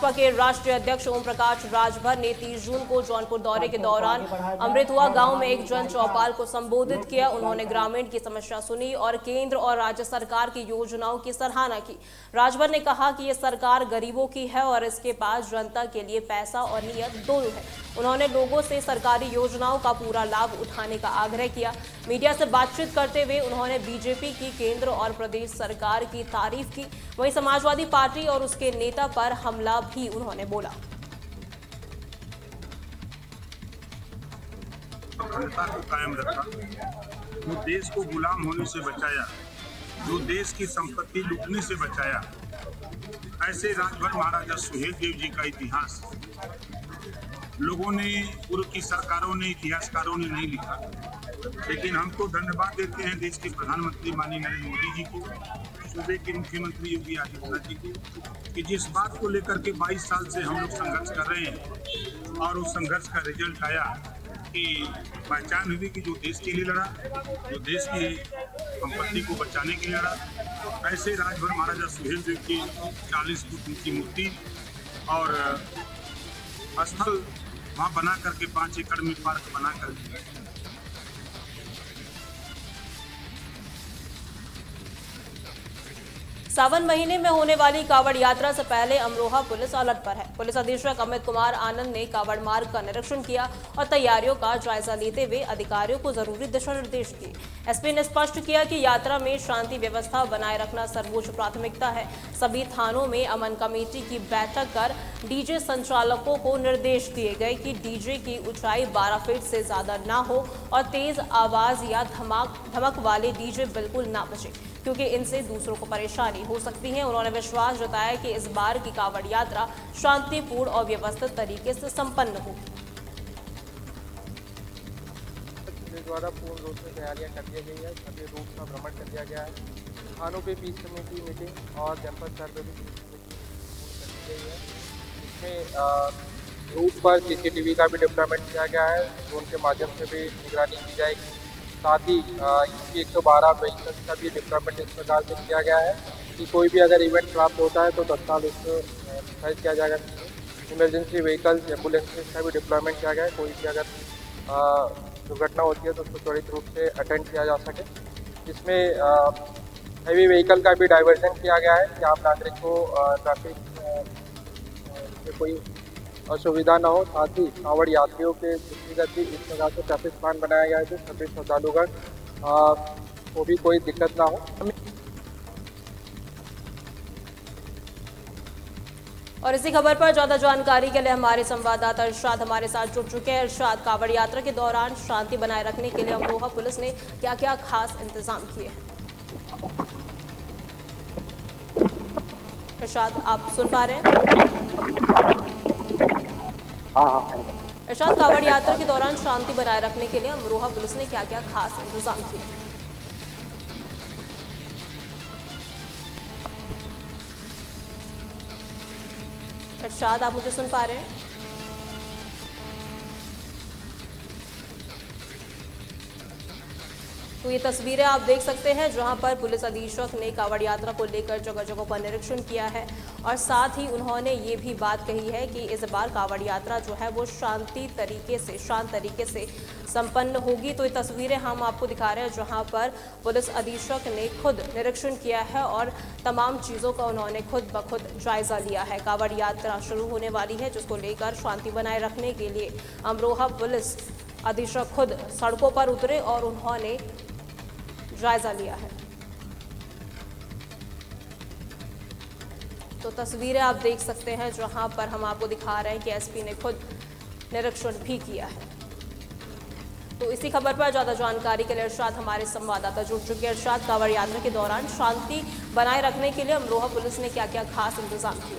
भाजपा के राष्ट्रीय अध्यक्ष ओम प्रकाश राजभर ने 30 जून को जौनपुर दौरे के दौरान अमृतुआ गांव में एक जन चौपाल को संबोधित किया। उन्होंने ग्रामीण की समस्या सुनी और केंद्र और राज्य सरकार की योजनाओं की सराहना की। राजभर ने कहा कि ये सरकार गरीबों की है और इसके पास जनता के लिए पैसा और नीयत दोनों है। उन्होंने लोगों से सरकारी योजनाओं का पूरा लाभ उठाने का आग्रह किया। मीडिया से बातचीत करते हुए उन्होंने बीजेपी की केंद्र और प्रदेश सरकार की तारीफ की। वहीं समाजवादी पार्टी और उसके नेता पर हमला भी उन्होंने बोला। अखंडता को कायम रखा, जो देश को गुलाम होने से बचाया, जो देश की संपत्ति लूटने से बचाया, ऐसे राजभर महाराजा सुहेलदेव जी का इतिहास लोगों ने, पूर्व की सरकारों ने, इतिहासकारों ने नहीं लिखा। लेकिन हम तो धन्यवाद देते हैं देश के प्रधानमंत्री माननीय नरेंद्र मोदी जी को, सूबे के मुख्यमंत्री योगी आदित्यनाथ जी को, कि जिस बात को लेकर के 22 साल से हम लोग संघर्ष कर रहे हैं और उस संघर्ष का रिजल्ट आया कि पहचान हुई कि जो देश के लिए लड़ा, जो देश की संपत्ति को बचाने के लिए लड़ा, ऐसे राजभर महाराजा सुहेलदेव की 40 फुट ऊंची मूर्ति और स्थल वहाँ बना करके 5 एकड़ में पार्क बना करके सावन महीने में होने वाली कावड़ यात्रा से पहले अमरोहा पुलिस अलर्ट पर है। पुलिस अधीक्षक अमित कुमार आनंद ने कावड़ मार्ग का निरीक्षण किया और तैयारियों का जायजा लेते हुए अधिकारियों को जरूरी दिशा निर्देश दिए। एसपी ने स्पष्ट किया कि यात्रा में शांति व्यवस्था बनाए रखना सर्वोच्च प्राथमिकता है। सभी थानों में अमन कमेटी की बैठक कर डीजे संचालकों को निर्देश दिए गए कि डीजे की ऊंचाई 12 फीट से ज्यादा ना हो और तेज आवाज या धमक वाले डीजे बिल्कुल ना बजे, क्योंकि इनसे दूसरों को परेशानी हो सकती है। उन्होंने विश्वास जताया कि इस बार की कावड़ यात्रा शांतिपूर्ण और व्यवस्थित तरीके से संपन्न होगी। द्वारा पूर्ण रूप से तैयारियां कर दी गई है। सभी रूट का भ्रमण कर दिया गया है। थानों पे पीस कमेटी मीटिंग और जनपद स्तर पर भी मीटिंग कर दी गई है। इसमें रूट पर CCTV का भी डिप्लॉयमेंट किया गया है, उनके माध्यम से भी निगरानी की जाएगी। साथ ही 112 व्हीकल्स का भी डिप्लॉयमेंट इस प्रकार से किया गया है कि कोई भी अगर इवेंट प्राप्त होता है तो तत्काल उसको डिस्पैच किया जाएगा। इमरजेंसी व्हीकल्स, एम्बुलेंसेज का भी डिप्लॉयमेंट किया गया है। कोई भी अगर दुर्घटना होती है तो उसको त्वरित रूप से अटेंड किया जा सके। इसमें हैवी व्हीकल का भी डाइवर्जन किया गया है कि आम नागरिक को ट्रैफिक में कोई असुविधा न हो। साथ ही कांवड़ यात्रियों के दृष्टिगत भी इस प्रकार से ट्रैफिक प्लान बनाया गया है जो सभी श्रद्धालुगण को भी कोई दिक्कत ना हो। और इसी खबर पर ज्यादा जानकारी के लिए हमारे संवाददाता इरशाद हमारे साथ जुड़ चुके हैं। इरशाद, कावड़ यात्रा के दौरान शांति बनाए रखने के लिए अमरोहा पुलिस ने क्या क्या खास इंतजाम किए हैं? इरशाद, आप सुन पा रहे हैं? हाँ। इरशाद, कावड़ यात्रा के दौरान शांति बनाए रखने के लिए अमरोहा पुलिस ने क्या क्या खास इंतजाम किए हैं? इरशाद, आप मुझे सुन पा रहे हैं? तो ये तस्वीरें आप देख सकते हैं जहां पर पुलिस अधीक्षक ने कावड़ यात्रा को लेकर जगह जगह पर निरीक्षण किया है और साथ ही उन्होंने ये भी बात कही है कि इस बार कावड़ यात्रा जो है वो शांत तरीके से संपन्न होगी। तो ये तस्वीरें हम आपको दिखा रहे हैं जहां पर पुलिस अधीक्षक ने खुद निरीक्षण किया है और तमाम चीज़ों का उन्होंने खुद ब खुद जायजा लिया है। कावड़ यात्रा शुरू होने वाली है जिसको लेकर शांति बनाए रखने के लिए अमरोहा पुलिस अधीक्षक खुद सड़कों पर उतरे और उन्होंने जायजा लिया है। तो तस्वीरें आप देख सकते हैं जहां पर हम आपको दिखा रहे हैं कि एसपी ने खुद निरीक्षण भी किया है। तो इसी खबर पर ज्यादा जानकारी के लिए इरशाद हमारे संवाददाता जुड़ चुके हैं। इरशाद, कावड़ यात्रा के दौरान शांति बनाए रखने के लिए अमरोहा पुलिस ने क्या क्या खास इंतजाम किए?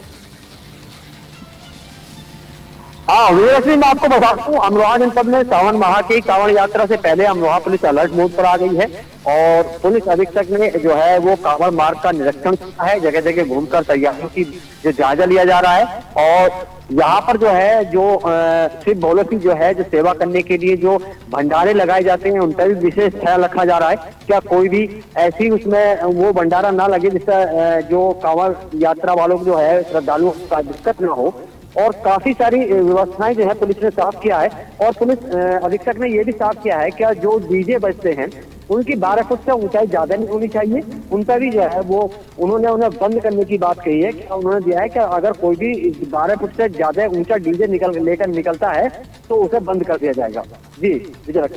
हाँ, मैं आपको बता दूं, अमरोहा जनपद में सावन माह की कांवड़ यात्रा से पहले अमरोहा पुलिस अलर्ट मोड पर आ गई है और पुलिस अधीक्षक ने जो है वो कांवड़ मार्ग का निरीक्षण किया है। जगह जगह घूमकर तैयारियों की जो जायजा लिया जा रहा है और यहाँ पर जो है जो शिव भोले की जो है जो सेवा करने के लिए जो भंडारे लगाए जाते हैं उनका भी विशेष ख्याल रखा जा रहा है। क्या कोई भी ऐसी उसमें वो भंडारा ना लगे जिससे जो कांवड़ यात्रा वालों को जो है श्रद्धालुओं को दिक्कत ना हो। और काफी सारी व्यवस्थाएं जो है पुलिस ने साफ किया है। और पुलिस अधीक्षक ने ये भी साफ किया है कि जो डीजे बजते हैं उनकी 12 फुट से ऊंचाई ज्यादा नहीं होनी चाहिए। उनका भी जो है वो उन्होंने उन्हें बंद करने की बात कही है कि उन्होंने दिया है कि अगर कोई भी 12 फुट से ज्यादा ऊंचा डीजे लेकर निकलता है तो उसे बंद कर दिया जाएगा। जी विजय।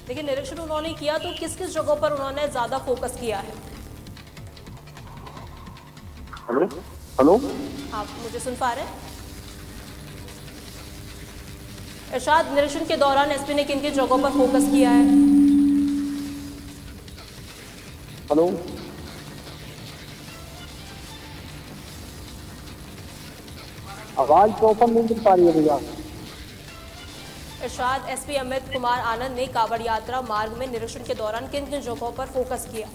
देखिए, निरीक्षण उन्होंने किया तो किस किस जगहों पर उन्होंने ज्यादा फोकस किया है? हेलो हेलो, आप मुझे सुन पा रहे हैं? इरशाद, निरीक्षण के दौरान एसपी ने किन किन जगहों पर फोकस किया है? हेलो, आवाज प्रॉपर नहीं मिल पा रही है भैया। इरशाद, एसपी अमित कुमार आनंद ने कांवड़ यात्रा मार्ग में निरीक्षण के दौरान किन किन जगहों पर फोकस किया?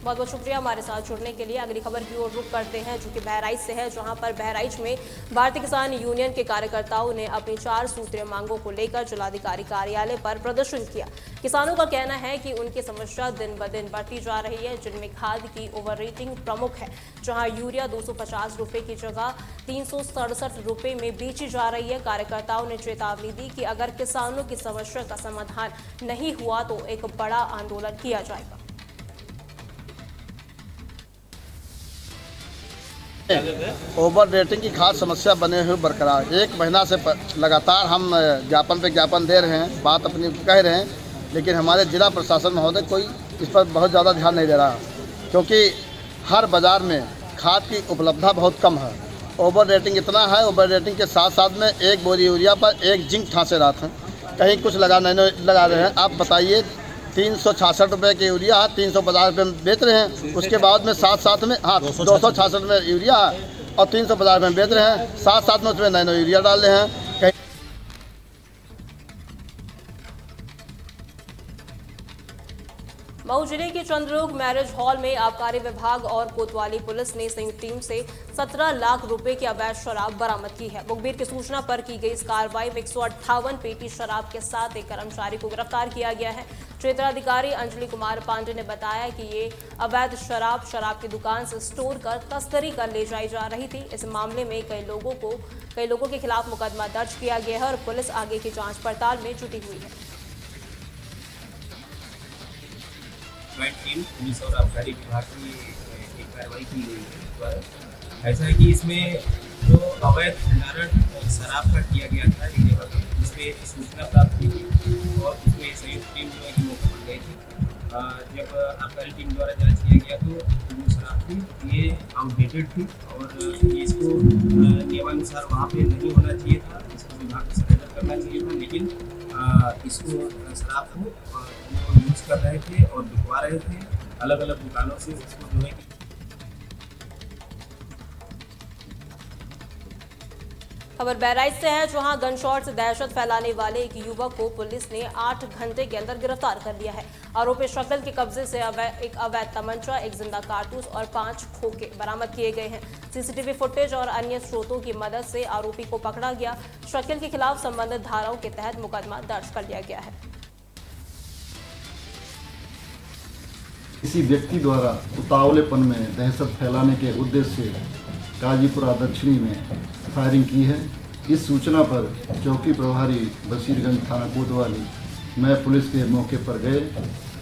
बहुत बहुत शुक्रिया हमारे साथ जुड़ने के लिए। अगली खबर की ओर रुख करते हैं जो कि बहराइच से है, जहां पर बहराइच में भारतीय किसान यूनियन के कार्यकर्ताओं ने अपनी 4 सूत्रीय मांगों को लेकर जिलाधिकारी कार्यालय पर प्रदर्शन किया। किसानों का कहना है कि उनकी समस्या दिन ब दिन बढ़ती जा रही है, जिनमें खाद की ओवर रेटिंग प्रमुख है। जहां यूरिया 250 रुपए की जगह 367 रुपए में बेची जा रही है। कार्यकर्ताओं ने चेतावनी दी कि अगर किसानों की समस्या का समाधान नहीं हुआ तो एक बड़ा आंदोलन किया जाएगा। ओवर रेटिंग की खास समस्या बने हुए बरकरार 1 महीना से लगातार हम ज्ञापन पे ज्ञापन दे रहे हैं, बात अपनी कह रहे हैं, लेकिन हमारे जिला प्रशासन महोदय कोई इस पर बहुत ज़्यादा ध्यान नहीं दे रहा, क्योंकि हर बाज़ार में खाद की उपलब्धता बहुत कम है। ओवर रेटिंग इतना है, ओवर रेटिंग के साथ साथ में 1 बोरी यूरिया पर 1 जिंक ठांसे रहा था, कहीं कुछ लगा रहे हैं। आप बताइए, 366 रुपये की यूरिया 350 रुपये में बेच रहे हैं, उसके बाद में साथ में 266 में यूरिया और 350 रुपये में बेच रहे हैं, साथ में उसमें नैनो यूरिया डाल रहे हैं। मऊ जिले के चंद्रलोक मैरिज हॉल में आबकारी विभाग और कोतवाली पुलिस ने संयुक्त टीम से 17 लाख रुपए की अवैध शराब बरामद की है। मुखबिर की सूचना पर की गई इस कार्रवाई में 158 पेटी शराब के साथ एक कर्मचारी को गिरफ्तार किया गया है। क्षेत्राधिकारी अंजलि कुमार पांडे ने बताया कि ये अवैध शराब की दुकान से स्टोर कर तस्करी कर ले जाई जा रही थी। इस मामले में कई लोगों के खिलाफ मुकदमा दर्ज किया गया है और पुलिस आगे की जाँच पड़ताल में जुटी हुई है। ज्वाइंट टीम पुलिस और आबकारी विभाग की एक कार्रवाई की गई है। ऐसा है कि इसमें जो अवैध भंडारण शराब का किया गया था एक जगह पर, जिसमें सूचना प्राप्त हुई थी और उसमें संयुक्त टीम जो है कि मौके पर गई थी। जब आबकारी टीम द्वारा जांच किया गया तो जो शराब थी ये आउटडेटेड थी और इसको नियमानुसार वहाँ पे नहीं होना चाहिए था, इसको विभाग को सरेंडर करना चाहिए था, लेकिन इसको शराब को यूज कर रहे थे और बिकवा रहे थे अलग अलग दुकानों से। इसको जो है खबर बहराइच से है, जहां गनशॉट से दहशत फैलाने वाले एक युवक को पुलिस ने 8 घंटे के अंदर गिरफ्तार कर लिया है। आरोपी शक्ल के कब्जे से एक अवैध तमंचा, एक जिंदा कारतूस और 5 खोखे बरामद किए गए हैं। सीसीटीवी फुटेज और अन्य स्रोतों की मदद से आरोपी को पकड़ा गया। शक्ल के खिलाफ संबंधित धाराओं के तहत मुकदमा दर्ज कर लिया गया है। किसी व्यक्ति द्वारा उतावलेपन में दहशत फैलाने के उद्देश्य से गाजीपुरा दक्षिणी में फायरिंग की है। इस सूचना पर चौकी प्रभारी बशीरगंज थाना कोतवाली मैं पुलिस के मौके पर गए,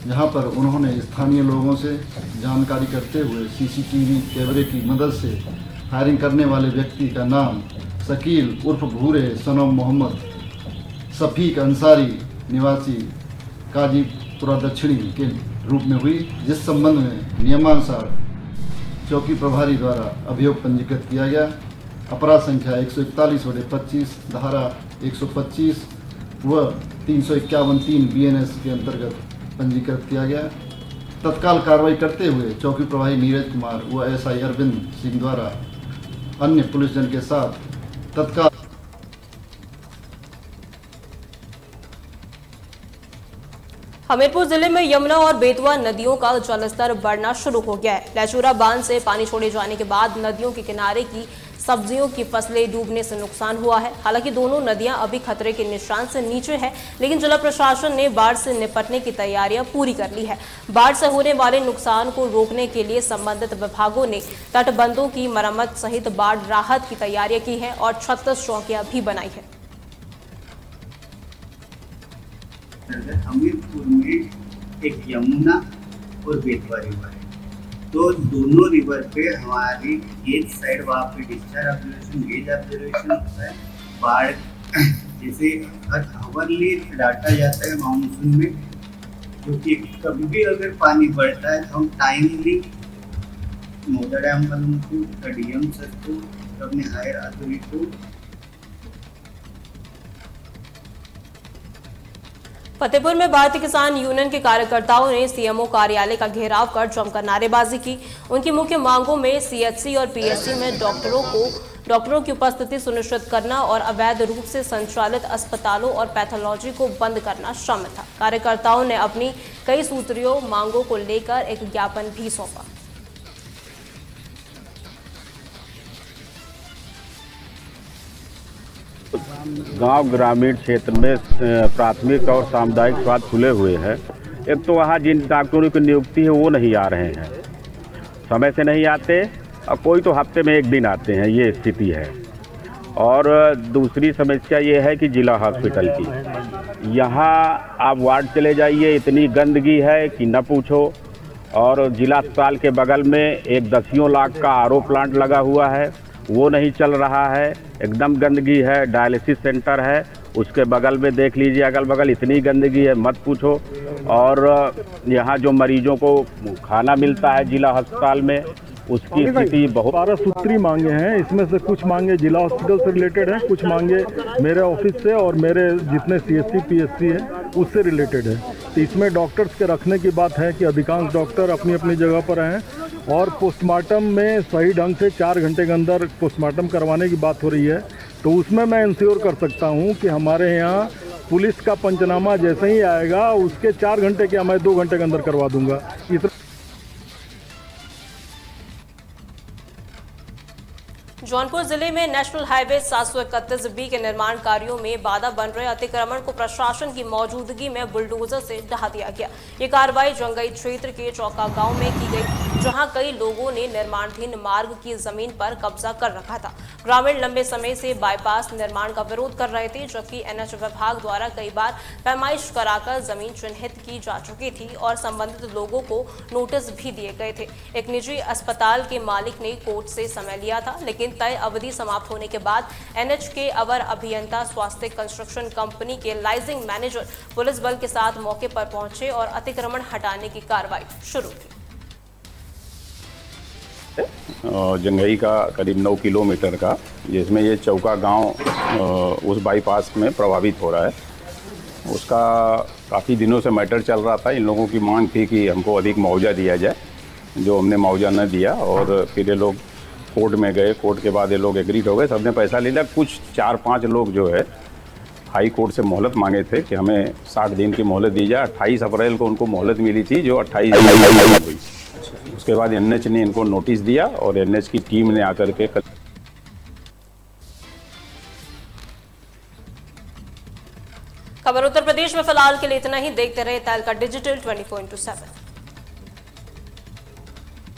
जहां पर उन्होंने स्थानीय लोगों से जानकारी करते हुए सीसीटीवी कैमरे की मदद से फायरिंग करने वाले व्यक्ति का नाम शकील उर्फ भूरे सनम मोहम्मद शफीक अंसारी निवासी गाजीपुरा दक्षिणी के रूप में हुई, जिस संबंध में नियमानुसार चौकी प्रभारी द्वारा अभियोग पंजीकृत किया गया। अपराध संख्या 141/25 धारा 125 व 351(3) BNS के अंतर्गत पंजीकृत किया गया। तत्काल कार्रवाई करते हुए चौकी प्रभारी नीरज कुमार व SI अरविंद सिंह द्वारा अन्य पुलिसजन के साथ तत्काल हमीरपुर जिले में यमुना और बेतवा नदियों का जलस्तर बढ़ना शुरू हो गया है। लहचूरा बांध से पानी छोड़े जाने के बाद नदियों के किनारे की सब्जियों की फसलें डूबने से नुकसान हुआ है। हालांकि दोनों नदियां अभी खतरे के निशान से नीचे है, लेकिन जिला प्रशासन ने बाढ़ से निपटने की तैयारियां पूरी कर ली है। बाढ़ से होने वाले नुकसान को रोकने के लिए संबंधित विभागों ने तटबंधों की मरम्मत सहित बाढ़ राहत की तैयारियां की है और 36 चौकियां भी बनाई है। हमीरपुर में एक यमुना और बेतवा रिवर है, तो दोनों रिवर पे हमारी गेज साइड वहाँ पे डिस्चार्ज ऑब्जर्वेशन, गेज ऑब्जर्वेशन होता है। बाढ़ जैसे हर आवरली डाटा जाता है मानसून में, क्योंकि कभी भी अगर पानी बढ़ता है तो हम टाइमली मोदा डैम वालों को, डीएम सर को, अपने हायर अथॉरिटी को। फतेहपुर में भारतीय किसान यूनियन के कार्यकर्ताओं ने सीएमओ कार्यालय का घेराव कर जमकर नारेबाजी की। उनकी मुख्य मांगों में सीएचसी और पीएचसी में डॉक्टरों की उपस्थिति सुनिश्चित करना और अवैध रूप से संचालित अस्पतालों और पैथोलॉजी को बंद करना शामिल था। कार्यकर्ताओं ने अपनी कई सूत्रीय मांगों को लेकर एक ज्ञापन भी सौंपा। गांव ग्रामीण क्षेत्र में प्राथमिक और सामुदायिक स्वास्थ्य खुले हुए हैं। एक तो वहाँ जिन डॉक्टरों की नियुक्ति है वो नहीं आ रहे हैं, समय से नहीं आते, और कोई तो हफ्ते में एक दिन आते हैं, ये स्थिति है। और दूसरी समस्या ये है कि जिला हॉस्पिटल की, यहाँ आप वार्ड चले जाइए, इतनी गंदगी है कि न पूछो। और जिला अस्पताल के बगल में एक 10 लाख का आरओ प्लांट लगा हुआ है, वो नहीं चल रहा है, एकदम गंदगी है। डायलिसिस सेंटर है, उसके बगल में देख लीजिए, अगल बगल इतनी गंदगी है मत पूछो। और यहाँ जो मरीजों को खाना मिलता है जिला अस्पताल में, उसकी स्थिति बहुत। 12 सूत्री मांगे हैं, इसमें से कुछ मांगे जिला हॉस्पिटल से रिलेटेड हैं, कुछ मांगे मेरे ऑफिस से और मेरे जितने सीएचसी पीएचसी हैं उससे रिलेटेड है। तो इसमें डॉक्टर्स के रखने की बात है कि अधिकांश डॉक्टर अपनी अपनी जगह पर हैं, और पोस्टमार्टम में सही ढंग से 4 घंटे के अंदर पोस्टमार्टम करवाने की बात हो रही है। तो उसमें मैं इंश्योर कर सकता हूं कि हमारे यहाँ पुलिस का पंचनामा जैसे ही आएगा उसके 4 घंटे क्या मैं 2 घंटे के अंदर करवा दूंगा। जौनपुर जिले में नेशनल हाईवे 731B के निर्माण कार्यों में बाधा बन रहे अतिक्रमण को प्रशासन की मौजूदगी में बुलडोजर से ढहा दिया गया। ये कार्रवाई जंगई क्षेत्र के चौका गांव में की गई, जहां कई लोगों ने निर्माणाधीन मार्ग की जमीन पर कब्जा कर रखा था। ग्रामीण लंबे समय से बाईपास निर्माण का विरोध कर रहे थे, जबकि एनएच विभाग द्वारा कई बार पैमाइश कराकर जमीन चिन्हित की जा चुकी थी और संबंधित लोगों को नोटिस भी दिए गए थे। एक निजी अस्पताल के मालिक ने कोर्ट से समय लिया था, लेकिन तय अवधि समाप्त होने के बाद एनएच के अवर अभियंता स्वास्थ्य कंस्ट्रक्शन कंपनी के लाइजिंग मैनेजर पुलिस बल के साथ मौके पर पहुंचे और अतिक्रमण हटाने की कार्रवाई शुरू की। जंगई का करीब 9 किलोमीटर का, जिसमें ये चौका गांव उस बाईपास में प्रभावित हो रहा है, उसका काफ़ी दिनों से मैटर चल रहा था। इन लोगों की मांग थी कि हमको अधिक मुआवजा दिया जाए, जो हमने मुआवजा न दिया, और फिर ये लोग कोर्ट में गए। कोर्ट के बाद ये लोग एग्रीड हो गए, सबने पैसा ले लिया। कुछ 4-5 लोग जो है हाई कोर्ट से मोहलत मांगे थे कि हमें 60 दिन की मोहलत दी जाए। 28 अप्रैल को उनको मोहलत मिली थी, जो 28 हुई। उसके बाद एनएच ने इनको नोटिस दिया और एनएच की टीम ने आकर के खबर उत्तर प्रदेश में फिलहाल के लिए इतना ही। देखते रहे तहलका डिजिटल 24/7।